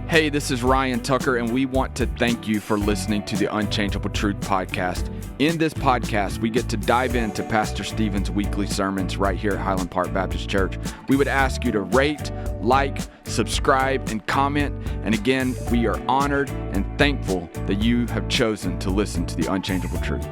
Hey, this is Ryan Tucker, and we want to thank you for listening to the Unchangeable Truth podcast. In this podcast, we get to dive into Pastor Stephen's weekly sermons right here at Highland Park Baptist Church. We would ask you to rate, like, subscribe, and comment. And again, we are honored and thankful that you have chosen to listen to the Unchangeable Truth.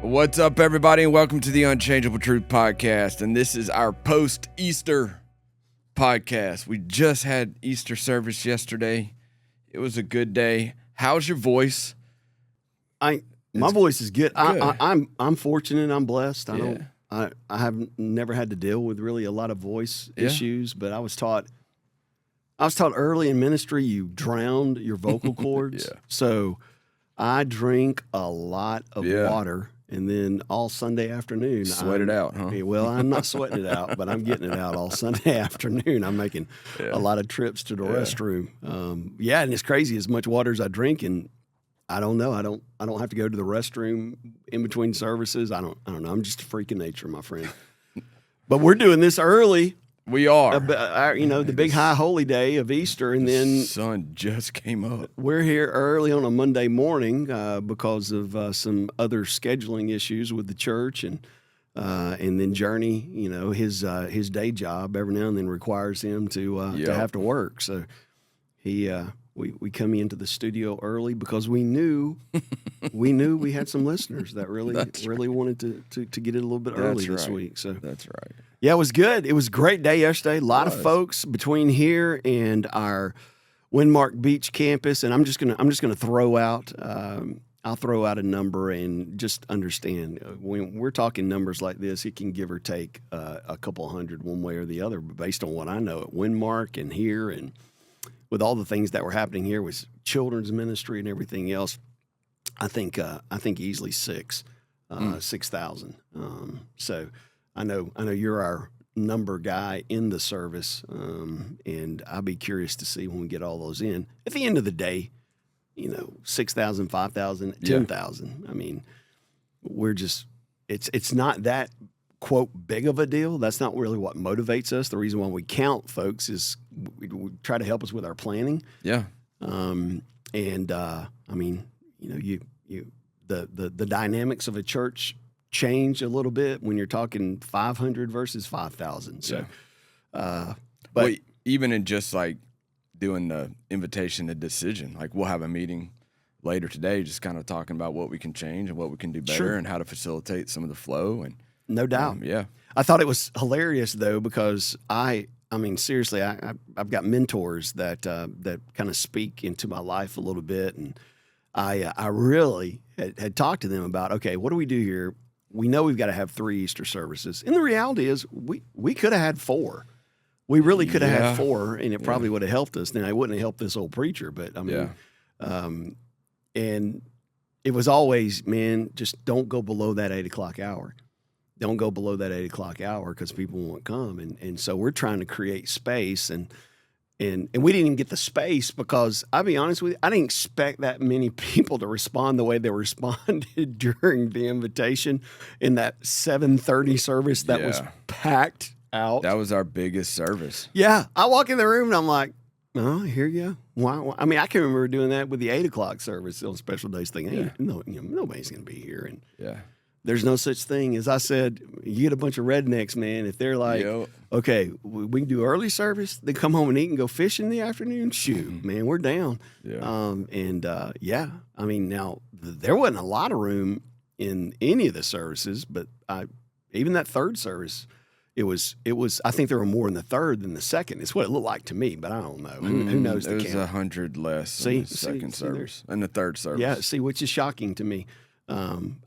What's up, everybody, and welcome to the Unchangeable Truth podcast. And this is our post-Easter podcast. We just had Easter service yesterday. It was a good day. How's your voice? My voice is good. I'm fortunate. I'm blessed. I have never had to deal with really a lot of voice issues, but I was taught early in ministry you drowned your vocal cords. So I drink a lot of water. And then all Sunday afternoon, sweat it out, huh? Well, I'm not sweating it out, but I'm getting it out all Sunday afternoon. I'm making a lot of trips to the restroom. And it's crazy as much water as I drink, and I don't know. I don't have to go to the restroom in between services. I don't know. I'm just a freak of nature, my friend. But we're doing this early. We are. The big high holy day of Easter, and then the sun just came up. We're here early on a Monday morning because of some other scheduling issues with the church, and then Journey, his day job every now and then requires him to have to work. So we come into the studio early because we knew we had some listeners that really wanted to get it a little bit early this week. So that's right. Yeah, it was good. It was a great day yesterday. A lot of folks between here and our Windmark Beach campus, and I'm just gonna throw out. I'll throw out a number and just understand when we're talking numbers like this, it can give or take a couple hundred one way or the other. But based on what I know at Windmark and here, and with all the things that were happening here with children's ministry and everything else, I think easily 6,000. So. I know you're our number guy in the service, and I'll be curious to see when we get all those in. At the end of the day, 6,000, 5,000, 10,000. I mean, it's not that, quote, big of a deal. That's not really what motivates us. The reason why we count folks is we try to help us with our planning. Yeah. The dynamics of a church change a little bit when you're talking 500 versus 5,000. So, but even in just like doing the invitation to decision, like we'll have a meeting later today, just kind of talking about what we can change and what we can do better and how to facilitate some of the flow. And no doubt. I thought it was hilarious though, because seriously, I've got mentors that kind of speak into my life a little bit. And I really had talked to them about, okay, what do we do here? We know we've got to have 3 Easter services. And the reality is we could have had 4. We really could have had 4, and it probably would have helped us. Now, it wouldn't have helped this old preacher, but and it was always, man, just don't go below that 8 o'clock hour. Don't go below that 8 o'clock hour because people won't come. And so we're trying to create space, and we didn't even get the space because, I'll be honest with you, I didn't expect that many people to respond the way they responded during the invitation in that 7:30 service that was packed out. That was our biggest service. Yeah. I walk in the room and I'm like, oh, here you go. Why? I mean, I can remember doing that with the 8 o'clock service on special days thinking, nobody's going to be here. And there's no such thing. As I said, you get a bunch of rednecks, man. If they're like, okay, we can do early service, they come home and eat and go fishing in the afternoon. Shoot, man, we're down. Now there wasn't a lot of room in any of the services, but even that third service, it was. I think there were more in the third than the second. It's what it looked like to me, but I don't know. Who knows the count? It was 100 less in the second service and the third service. Yeah, which is shocking to me.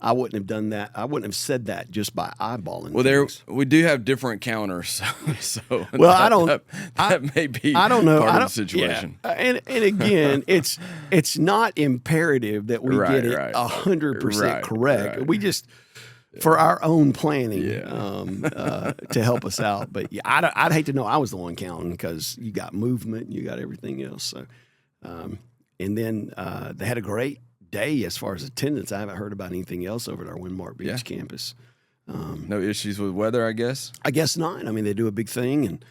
I wouldn't have done that. I wouldn't have said that just by eyeballing. Well, we do have different counters, so that may be. I don't know. Part of the situation. Yeah. And again, it's not imperative that we get it 100% correct. Right. We just for our own planning to help us out. But I'd hate to know I was the one counting because you got movement, you got everything else. So, and then they had a great day as far as attendance. I haven't heard about anything else over at our Windmark Beach campus. No issues with weather, I guess? I guess not. I mean, they do a big thing, and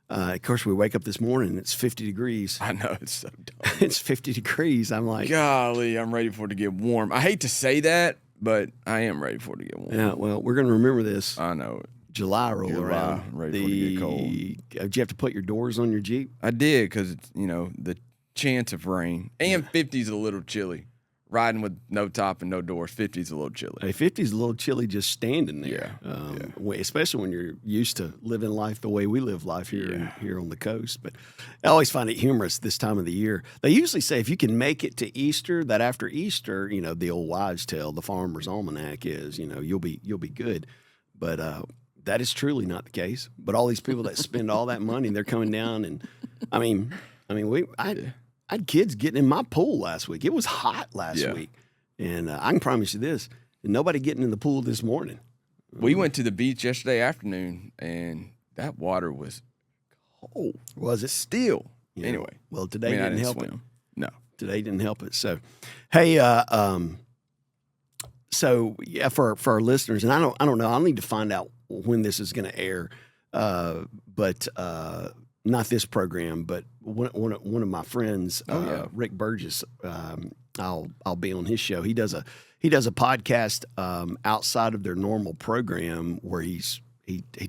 of course, we wake up this morning and it's 50 degrees. I know, it's so dumb. It's 50 degrees. I'm like, golly, I'm ready for it to get warm. I hate to say that, but I am ready for it to get warm. yeah, well, we're going to remember this. I know it. July roll July, around. I'm ready for it to get cold. Did you have to put your doors on your Jeep? I did because, the chance of rain. And 50's a little chilly. Riding with no top and no doors, 50's a little chilly. Hey, 50's a little chilly just standing there. Yeah. Especially when you're used to living life the way we live life here on the coast. But I always find it humorous this time of the year. They usually say if you can make it to Easter, that after Easter, the old wives' tale, the Farmer's Almanac is, you'll be good. But that is truly not the case. But all these people that spend all that money, they're coming down, and I had kids getting in my pool last week. It was hot last week. And I can promise you this, nobody getting in the pool this morning. We went to the beach yesterday afternoon, and that water was cold. Was it? Still. Yeah. Anyway. Well, today didn't help swim. it. No. Today didn't help it. So, hey, for our listeners, and I don't know, I'll need to find out when this is going to air, but not this program, but one of my friends, Rick Burgess. I'll be on his show. He does a podcast outside of their normal program where he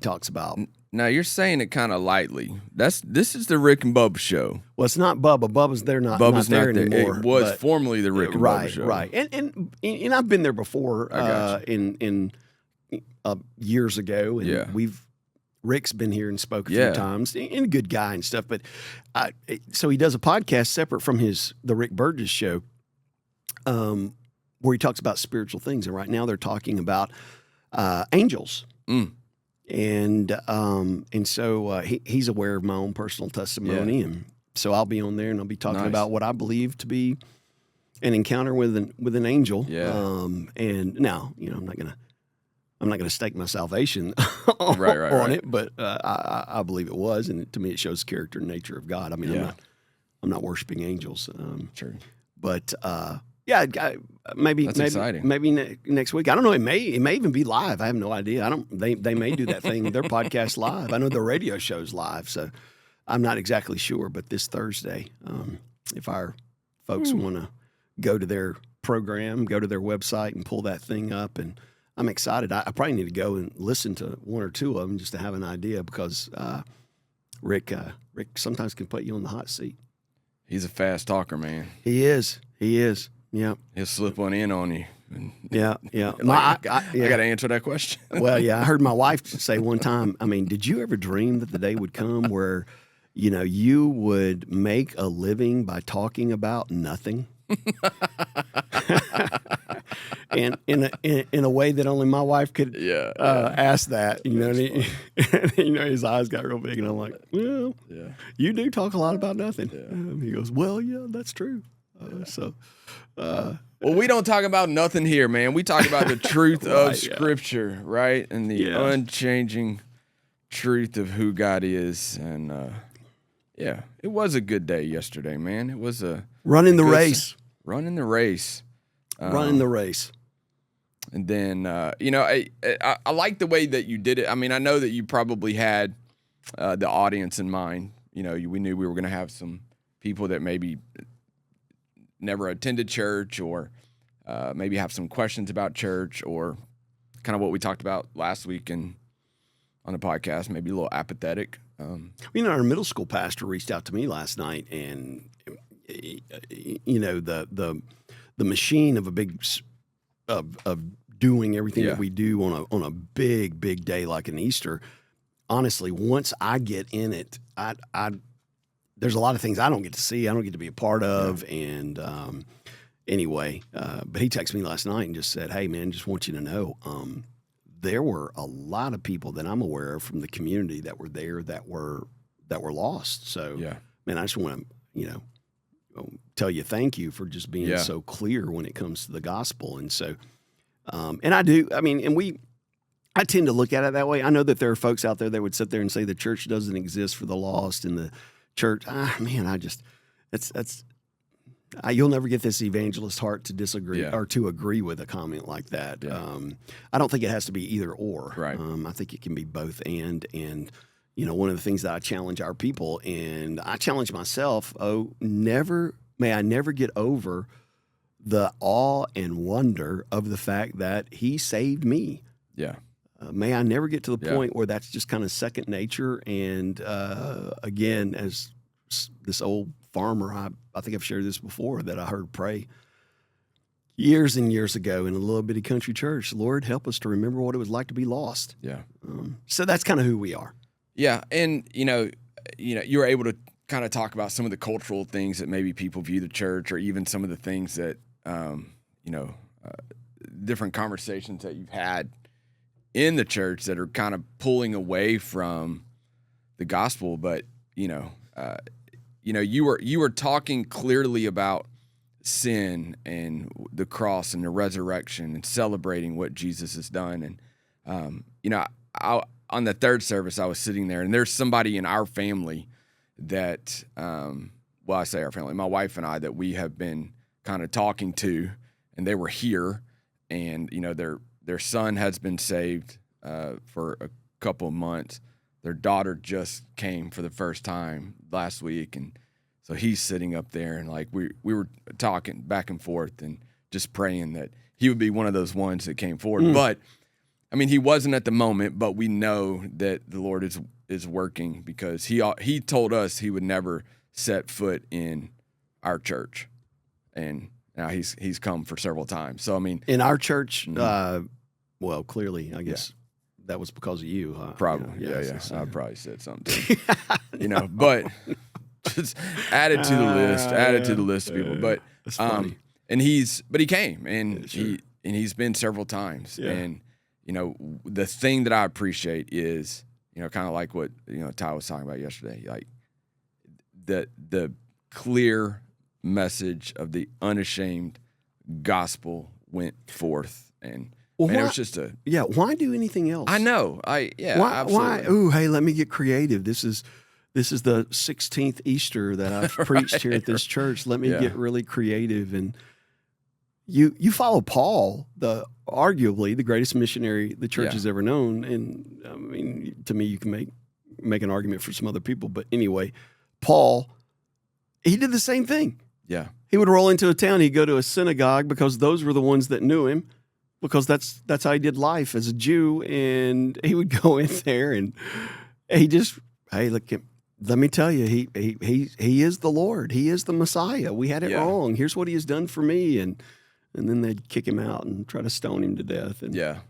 talks about. Now you're saying it kind of lightly. This is the Rick and Bubba show. Well, it's not Bubba. Bubba's there not. Bubba's not there anymore. It was formerly the Rick and Bubba show. Right. And I've been there before. In years ago, and Rick's been here and spoke a few times, and a good guy and stuff. But so he does a podcast separate from the Rick Burgess show, where he talks about spiritual things. And right now they're talking about angels. Mm. And so he's aware of my own personal testimony, and so I'll be on there and I'll be talking about what I believe to be an encounter with an angel. Yeah. And now, I'm not gonna stake my salvation on it, but I believe it was, and to me it shows the character and nature of God. I mean, I'm not worshiping angels. True. But maybe exciting. Maybe next week. I don't know. It may even be live. I have no idea. They may do that thing. Their podcast live. I know the radio show's live, so I'm not exactly sure. But this Thursday, if our folks want to go to their program, go to their website, and pull that thing up, and I'm excited. I probably need to go and listen to one or two of them just to have an idea, because Rick sometimes can put you on the hot seat. He's a fast talker, man. He is. Yeah. He'll slip one in on you. Yeah. I got to answer that question. Well, yeah, I heard my wife say one time, did you ever dream that the day would come where, you would make a living by talking about nothing? And in a way that only my wife could ask that, and his eyes got real big, and I'm like, well, you do talk a lot about nothing. Yeah. He goes, well, yeah, that's true. Well, we don't talk about nothing here, man. We talk about the truth of Scripture, right? And the unchanging truth of who God is. And, it was a good day yesterday, man. It was running the race. Running the race. And then, I like the way that you did it. I mean, I know that you probably had the audience in mind. We knew we were going to have some people that maybe never attended church, or maybe have some questions about church, or kind of what we talked about last week on the podcast, maybe a little apathetic. Our middle school pastor reached out to me last night, and the machine of a big of doing everything that we do on a big day like an Easter. Honestly, once I get in it, there's a lot of things I don't get to see, I don't get to be a part of, and anyway, but he texted me last night and just said, "Hey, man, just want you to know, there were a lot of people that I'm aware of from the community that were there that were lost. So, man, I just want to, tell you thank you for just being so clear when it comes to the gospel." And so, and I do. I tend to look at it that way. I know that there are folks out there that would sit there and say the church doesn't exist for the lost, and the church, You'll never get this evangelist heart to disagree Yeah. or to agree with a comment like that. Yeah. I don't think it has to be either or. Right. I think it can be both and. You know, one of the things that I challenge our people and I challenge myself, may I never get over the awe and wonder of the fact that he saved me. Yeah. May I never get to the Yeah. point where that's just kind of second nature. And again, as this old farmer, I think I've shared this before, that I heard pray years and years ago in a little bitty country church, Lord, help us to remember what it was like to be lost. Yeah. So that's kind of who we are. Yeah. And, you were able to kind of talk about some of the cultural things that maybe people view the church, or even some of the things that, different conversations that you've had in the church that are kind of pulling away from the gospel. But, you were talking clearly about sin and the cross and the resurrection and celebrating what Jesus has done. And, on the third service, I was sitting there, and there's somebody in our family that, I say our family, my wife and I, that we have been kind of talking to, and they were here, and, their son has been saved for a couple of months. Their daughter just came for the first time last week, and so he's sitting up there, and like we were talking back and forth and just praying that he would be one of those ones that came forward. But I mean, he wasn't at the moment, but we know that the Lord is working, because he told us he would never set foot in our church, and now he's come for several times. So I mean, in our church, well, clearly, I guess that was because of you, huh? Probably, yeah. So- I probably said something, but just added to the list of people. But That's funny. and he came, and Yeah, sure. he's been several times, Yeah. and the thing that I appreciate is kind of like what Ty was talking about yesterday, like the clear message of the unashamed gospel went forth, and Well, it why- was just why do anything else? I know, Why? absolutely. Ooh, hey, let me get creative. This is the 16th Easter that I've preached here at this church. Let me Yeah. get really creative. And you follow Paul, arguably the greatest missionary the church Yeah. has ever known. And I mean, to me, you can make an argument for some other people, but anyway, Paul, he did the same thing. Yeah. He would roll into a town. He'd go to a synagogue, because those were the ones that knew him, because that's how he did life as a Jew. And he would go in there, and he just, hey, look, let me tell you, he is the Lord. He is the Messiah. We had it Yeah. wrong. Here's what he has done for me. And then they'd kick him out and try to stone him to death. And, Yeah.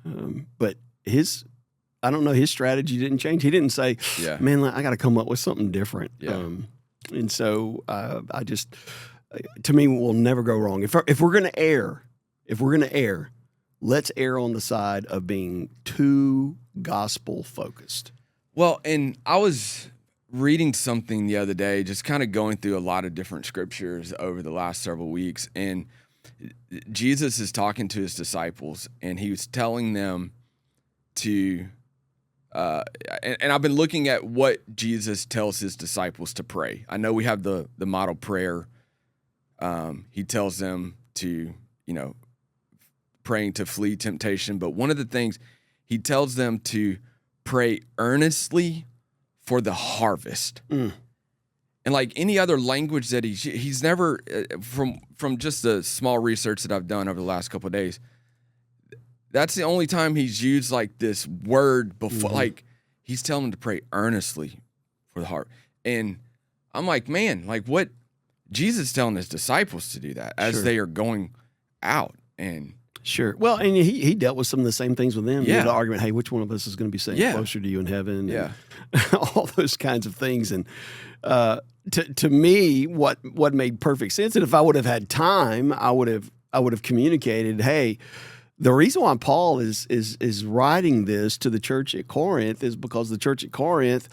but his strategy didn't change. He didn't say, Yeah. man, I got to come up with something different. Yeah. And so to me, we'll never go wrong. If we're going to err, let's err on the side of being too gospel focused. Well, and I was reading something the other day, just kind of going through a lot of different scriptures over the last several weeks, and Jesus is talking to his disciples, and he was telling them to, and I've been looking at what Jesus tells his disciples to pray. I know we have the model prayer. He tells them to, praying to flee temptation, but one of the things he tells them to pray earnestly for the harvest. And like any other language that he's never, from just the small research that I've done over the last couple of days, that's the only time he's used like this word before. Like he's telling them to pray earnestly for the heart. And I'm like, man, like what Jesus is telling his disciples to do that as Sure. they are going out. And Sure. Well, and he dealt with some of the same things with them. Yeah. The argument, hey, which one of us is going to be sitting Yeah. closer to you in heaven? Yeah. And all those kinds of things. And to me, what made perfect sense, and if I would have had time, I would have communicated, hey, the reason why Paul is writing this to the church at Corinth is because the church at Corinth,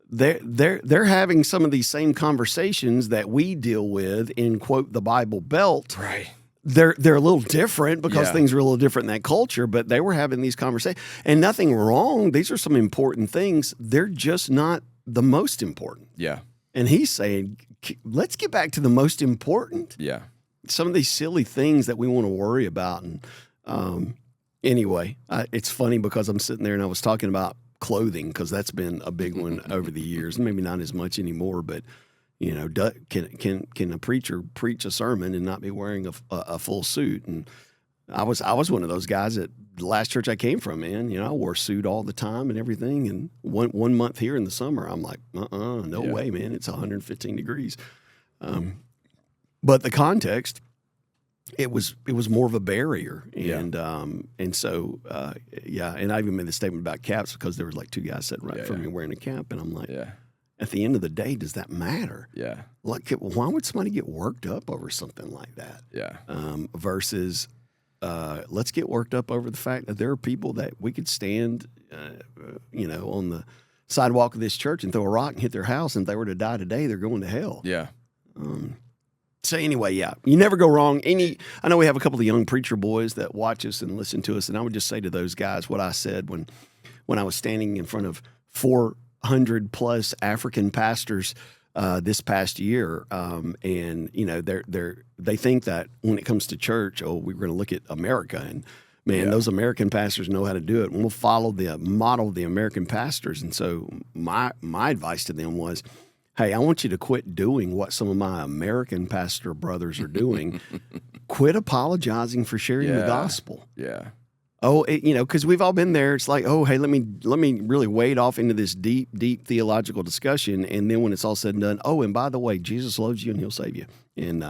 they're having some of these same conversations that we deal with in, quote, the Bible Belt. right. They're a little different because Yeah. things are a little different in that culture, but they were having these conversations. And nothing wrong. These are some important things. They're just not the most important. Yeah. And he's saying, let's get back to the most important. Yeah. Some of these silly things that we want to worry about. And anyway, it's funny because I'm sitting there and I was talking about clothing because that's been a big one over the years. Maybe not as much anymore, but you know, can a preacher preach a sermon and not be wearing a full suit? And I was one of those guys at the last church I came from, man. You know, I wore a suit all the time and everything. And one month here in the summer, I'm like, no way, man. It's 115 degrees. But the context, it was more of a barrier. And so and I even made the statement about caps because there was like two guys sitting right in front of me wearing a cap, and I'm like, at the end of the day, does that matter? Yeah. Like, why would somebody get worked up over something like that? Yeah. Versus let's get worked up over the fact that there are people that we could stand, on the sidewalk of this church and throw a rock and hit their house, and if they were to die today, they're going to hell. Yeah. So anyway, you never go wrong. I know we have a couple of young preacher boys that watch us and listen to us, and I would just say to those guys what I said when I was standing in front of 400 plus African pastors this past year, and you know they think that when it comes to church, we're going to look at America, and man, those American pastors know how to do it, and we'll follow the model of the American pastors. And so my advice to them was, hey, I want you to quit doing what some of my American pastor brothers are doing. Quit apologizing for sharing the gospel. Yeah. Because we've all been there. It's like, hey, let me really wade off into this deep, deep theological discussion, and then when it's all said and done, and by the way, Jesus loves you and He'll save you, and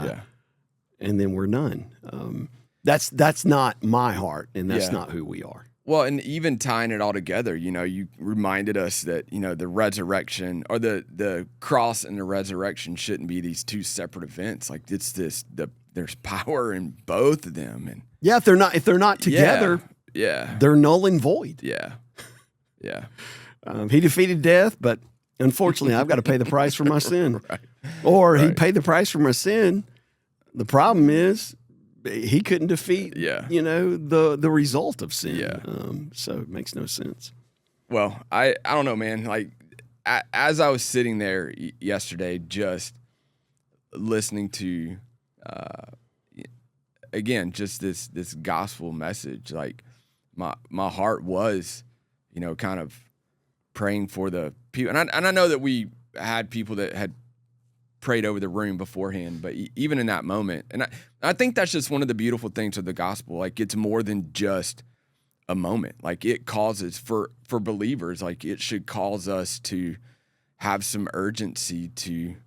then we're done. That's not my heart, and that's not who we are. Well, and even tying it all together, you reminded us that, the resurrection or the cross and the resurrection shouldn't be these two separate events. Like there's power in both of them. And if they're not together, they're null and void. Yeah. Yeah. He defeated death, but unfortunately I've got to pay the price for my sin. Right. Or he paid the price for my sin. The problem is, he couldn't defeat, the result of sin. Yeah. So it makes no sense. Well, I don't know, man. Like, as I was sitting there yesterday, just listening to, again, just this gospel message, like my heart was, kind of praying for the people. And I know that we had people that had prayed over the room beforehand, but even in that moment, and I think that's just one of the beautiful things of the gospel. Like, it's more than just a moment. Like, it causes for believers, like it should cause us to have some urgency to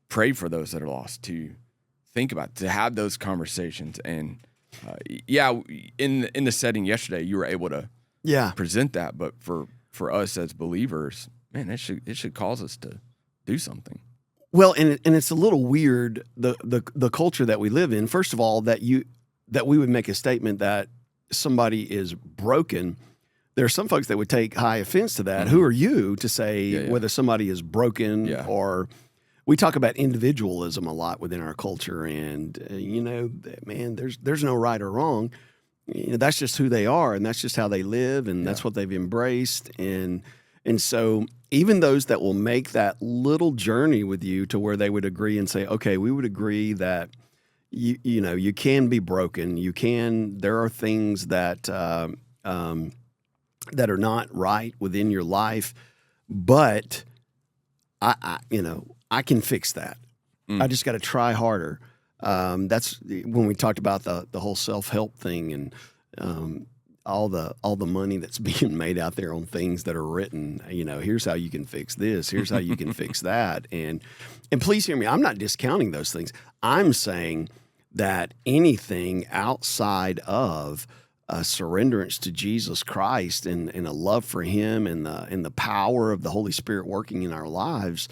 pray for those that are lost, to think about, to have those conversations. And in the setting yesterday, you were able to present that, but for us as believers, man, it should cause us to do something. Well, and it's a little weird, the culture that we live in. First of all, that we would make a statement that somebody is broken. There are some folks that would take high offense to that. Mm-hmm. Who are you to say whether somebody is broken or? We talk about individualism a lot within our culture, and man, there's no right or wrong. That's just who they are, and that's just how they live, and that's what they've embraced. And so even those that will make that little journey with you to where they would agree and say, okay, we would agree that you can be broken. There are things that that are not right within your life, but I can fix that. I just got to try harder. That's when we talked about the whole self-help thing and all the money that's being made out there on things that are written. Here's how you can fix this. Here's how you can fix that. And please hear me. I'm not discounting those things. I'm saying that anything outside of a surrenderance to Jesus Christ and a love for Him and the power of the Holy Spirit working in our lives,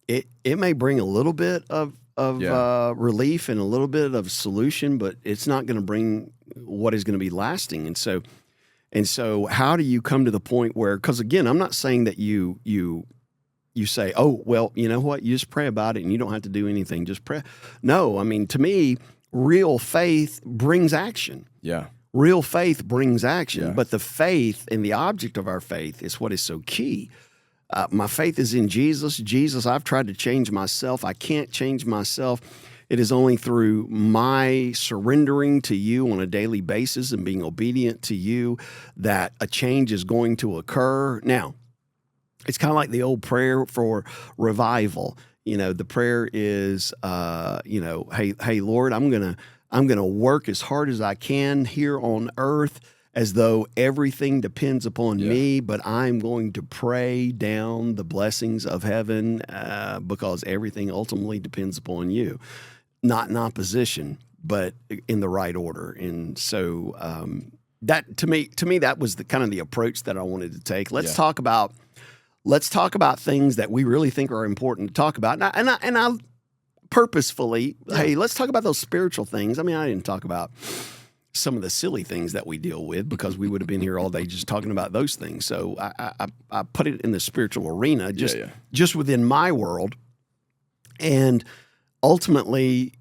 it may bring a little bit of relief and a little bit of solution, but it's not going to bring what is going to be lasting. And so how do you come to the point where? Because again, I'm not saying that you say, oh well, you know what, you just pray about it and you don't have to do anything, just pray. No, I mean, to me, real faith brings action. Yeah. Real faith brings action, but the faith and the object of our faith is what is so key. My faith is in Jesus. Jesus, I've tried to change myself. I can't change myself. It is only through my surrendering to you on a daily basis and being obedient to you that a change is going to occur. Now, it's kind of like the old prayer for revival. The prayer is, hey, Lord, I'm gonna work as hard as I can here on earth, as though everything depends upon me, but I'm going to pray down the blessings of heaven because everything ultimately depends upon you. Not in opposition, but in the right order. And so that to me, that was the kind of the approach that I wanted to take. Let's talk about things that we really think are important to talk about. And I purposefully, hey, let's talk about those spiritual things. I mean, I didn't talk about some of the silly things that we deal with because we would have been here all day just talking about those things. So I put it in the spiritual arena, just within my world. And ultimately,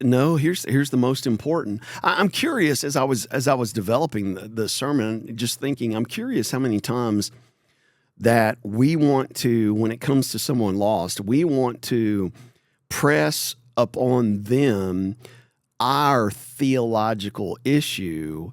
no, here's the most important. I'm curious as I was developing the sermon, just thinking, I'm curious how many times that we want to, when it comes to someone lost, we want to press upon them our theological issue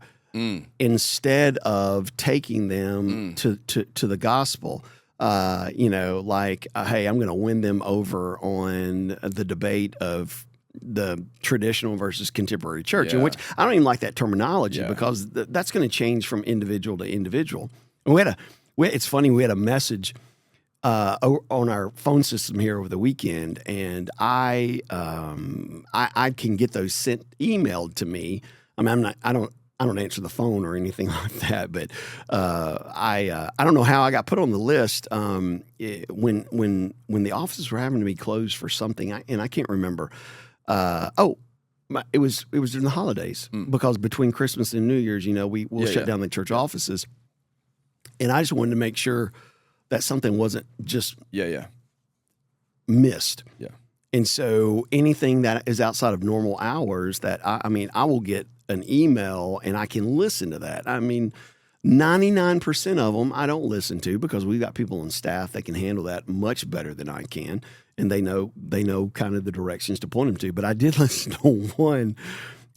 instead of taking them to the gospel. Hey, I'm going to win them over on the debate of the traditional versus contemporary church, in which I don't even like that terminology because that's going to change from individual to individual. And it's funny, we had a message on our phone system here over the weekend, and I can get those emailed to me. I mean, I don't answer the phone or anything like that, but I don't know how I got put on the list when the offices were having to be closed for something, and I can't remember. It was during the holidays because between Christmas and New Year's, we'll shut down the church offices, and I just wanted to make sure that something wasn't just missed. Yeah. And so anything that is outside of normal hours that I will get an email and I can listen to that. I mean, 99% of them I don't listen to because we've got people on staff that can handle that much better than I can. And they know kind of the directions to point them to. But I did listen to one,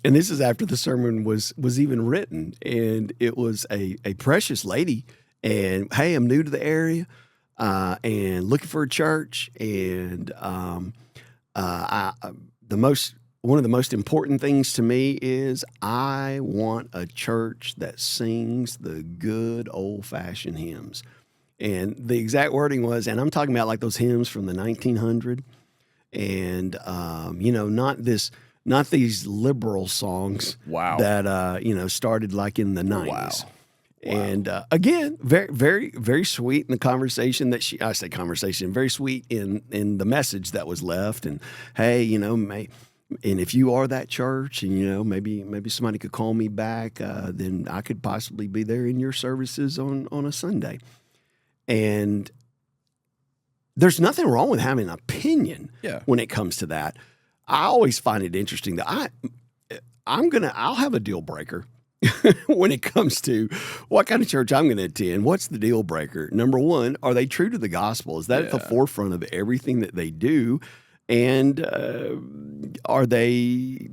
and this is after the sermon was even written. And it was a precious lady. And hey, I'm new to the area and looking for a church. And one of the most important things to me is I want a church that sings the good old-fashioned hymns. And the exact wording was, and I'm talking about like those hymns from the 1900s, and not these liberal songs that started like in the 90s. Wow. And again, very, very, very sweet in the conversation very sweet in the message that was left. And hey, and if you are that church, and maybe somebody could call me back, then I could possibly be there in your services on a Sunday. And there's nothing wrong with having an opinion when it comes to that. I always find it interesting that I'll have a deal breaker when it comes to what kind of church I'm going to attend. What's the deal breaker? Number one, are they true to the gospel? Is that at the forefront of everything that they do? And are they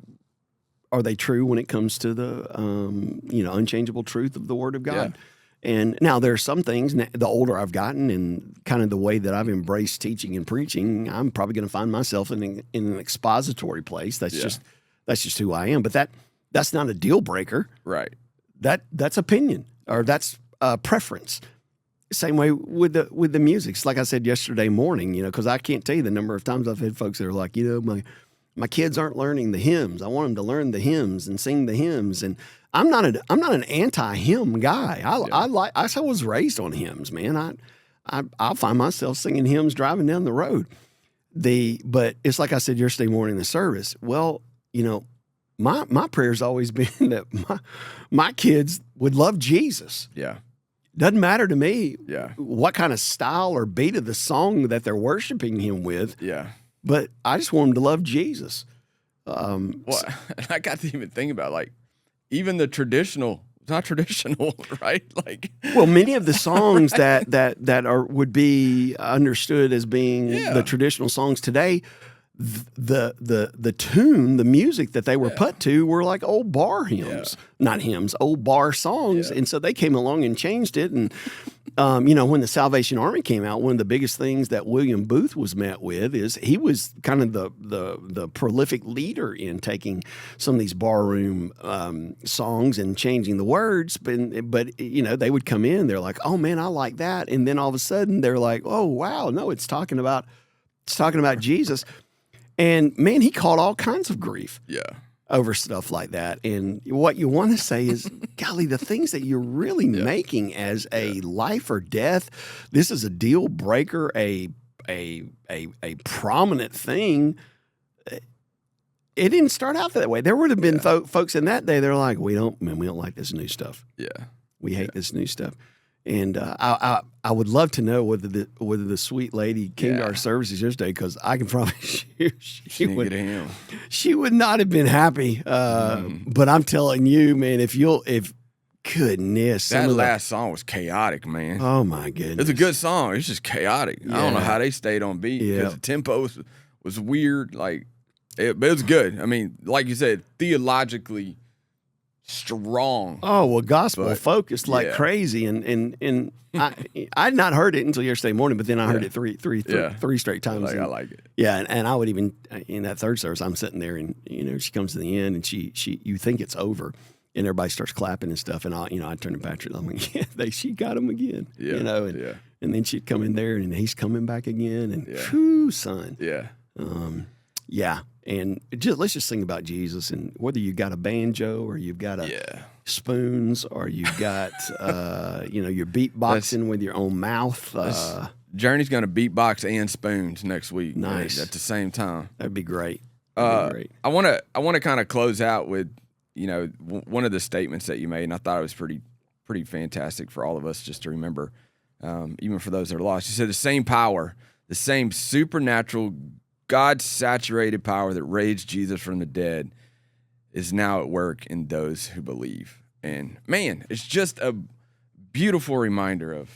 true when it comes to the unchangeable truth of the Word of God? Yeah. And now there are some things, the older I've gotten and kind of the way that I've embraced teaching and preaching, I'm probably going to find myself in an expository place. That's just who I am. But that's not a deal breaker. Right. That's opinion, or that's preference. Same way with the music. It's like I said yesterday morning, because I can't tell you the number of times I've had folks that are like, my kids aren't learning the hymns. I want them to learn the hymns and sing the hymns. And I'm not an anti-hymn guy. I was raised on hymns, man. I'll find myself singing hymns driving down the road. But it's like I said yesterday morning in the service. Well, my prayer's always been that my kids would love Jesus. Yeah. Doesn't matter to me what kind of style or beat of the song that they're worshiping him with. Yeah. But I just want them to love Jesus. I got to even think about even the traditional It's not traditional, right? Like, well, many of the songs that would be understood as being the traditional songs today, the tune, the music that they were put to were like old bar hymns, not hymns, old bar songs, and so they came along and changed it. And when the Salvation Army came out, one of the biggest things that William Booth was met with is he was kind of the prolific leader in taking some of these barroom songs and changing the words. But they would come in, they're like, oh man, I like that, and then all of a sudden they're like, oh wow, no, it's talking about Jesus. And man, he caught all kinds of grief over stuff like that. And what you want to say is, golly, the things that you're really making as a life or death, this is a deal breaker, a prominent thing. It didn't start out that way. There would have been folks in that day, they're like, we don't like this new stuff. Yeah. We hate this new stuff. And I would love to know whether the sweet lady came to our services yesterday, because I can promise you she would not have been happy. But I'm telling you, man, goodness, that last song was chaotic, man. Oh my goodness, it's a good song. It's just chaotic. I don't know how they stayed on beat because the tempo was weird. Like, but it was good. I mean, like you said, theologically strong. Oh, well, gospel focused like crazy, and I'd not heard it until yesterday morning, but then I heard it three straight times. I like it. Yeah, and I would even in that third service, I'm sitting there, and she comes to the end, and she you think it's over, and everybody starts clapping and stuff, and I turn to Patrick, I'm like, she got him again, and then she'd come in there, and he's coming back again, and whew, son, and let's just sing about Jesus, and whether you got a banjo or you've got spoons or you've got you're beatboxing with your own mouth. Journey's going to beatbox and spoons next week. Nice. At the same time. That'd be great. I want to kind of close out with one of the statements that you made, and I thought it was pretty fantastic for all of us just to remember, even for those that are lost. You said the same power, the same supernatural, God-saturated power that raised Jesus from the dead is now at work in those who believe. And man, it's just a beautiful reminder of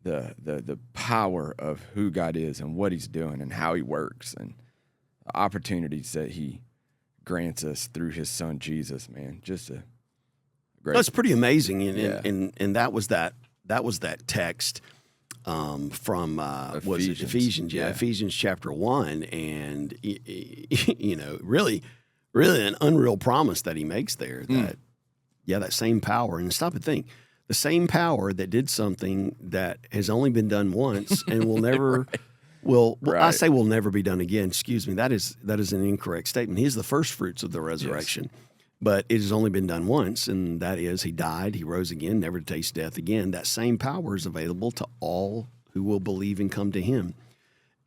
the power of who God is and what he's doing and how he works and the opportunities that he grants us through his son Jesus, man. Just a great. That's pretty amazing. And that was that text from Ephesians, Ephesians chapter 1, and really an unreal promise that he makes there. That same power, and stop and think, the same power that did something that has only been done once and will never I say will never be done again. Excuse me, that is an incorrect statement. He is the first fruits of the resurrection. Yes. But it has only been done once, and that is he died, he rose again, never to taste death again. That same power is available to all who will believe and come to him.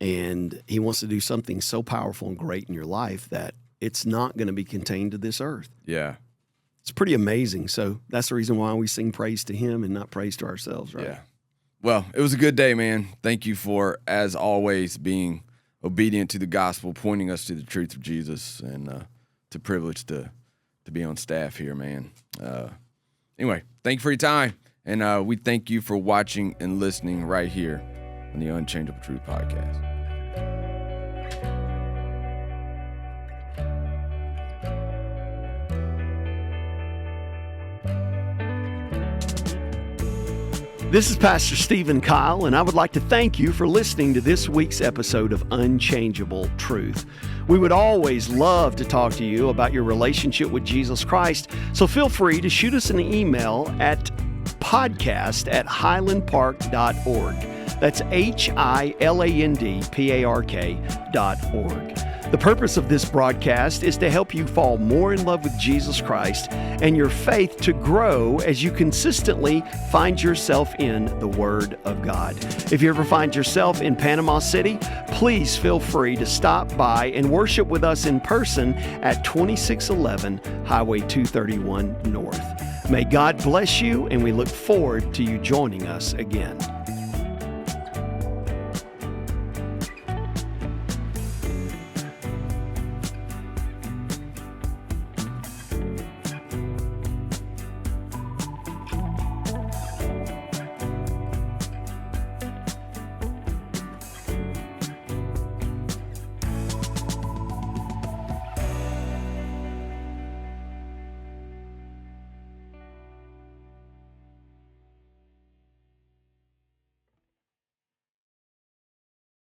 And he wants to do something so powerful and great in your life that it's not going to be contained to this earth. Yeah. It's pretty amazing. So that's the reason why we sing praise to him and not praise to ourselves, right? Yeah. Well, it was a good day, man. Thank you for, as always, being obedient to the gospel, pointing us to the truth of Jesus, and it's a privilege to be on staff here, man. Anyway, thank you for your time, and we thank you for watching and listening right here on the Unchangeable Truth Podcast. This is Pastor Stephen Kyle, and I would like to thank you for listening to this week's episode of Unchangeable Truth. We would always love to talk to you about your relationship with Jesus Christ, so feel free to shoot us an email at podcast@highlandpark.org. That's HILANDPARK.org. The purpose of this broadcast is to help you fall more in love with Jesus Christ and your faith to grow as you consistently find yourself in the Word of God. If you ever find yourself in Panama City, please feel free to stop by and worship with us in person at 2611 Highway 231 North. May God bless you, and we look forward to you joining us again.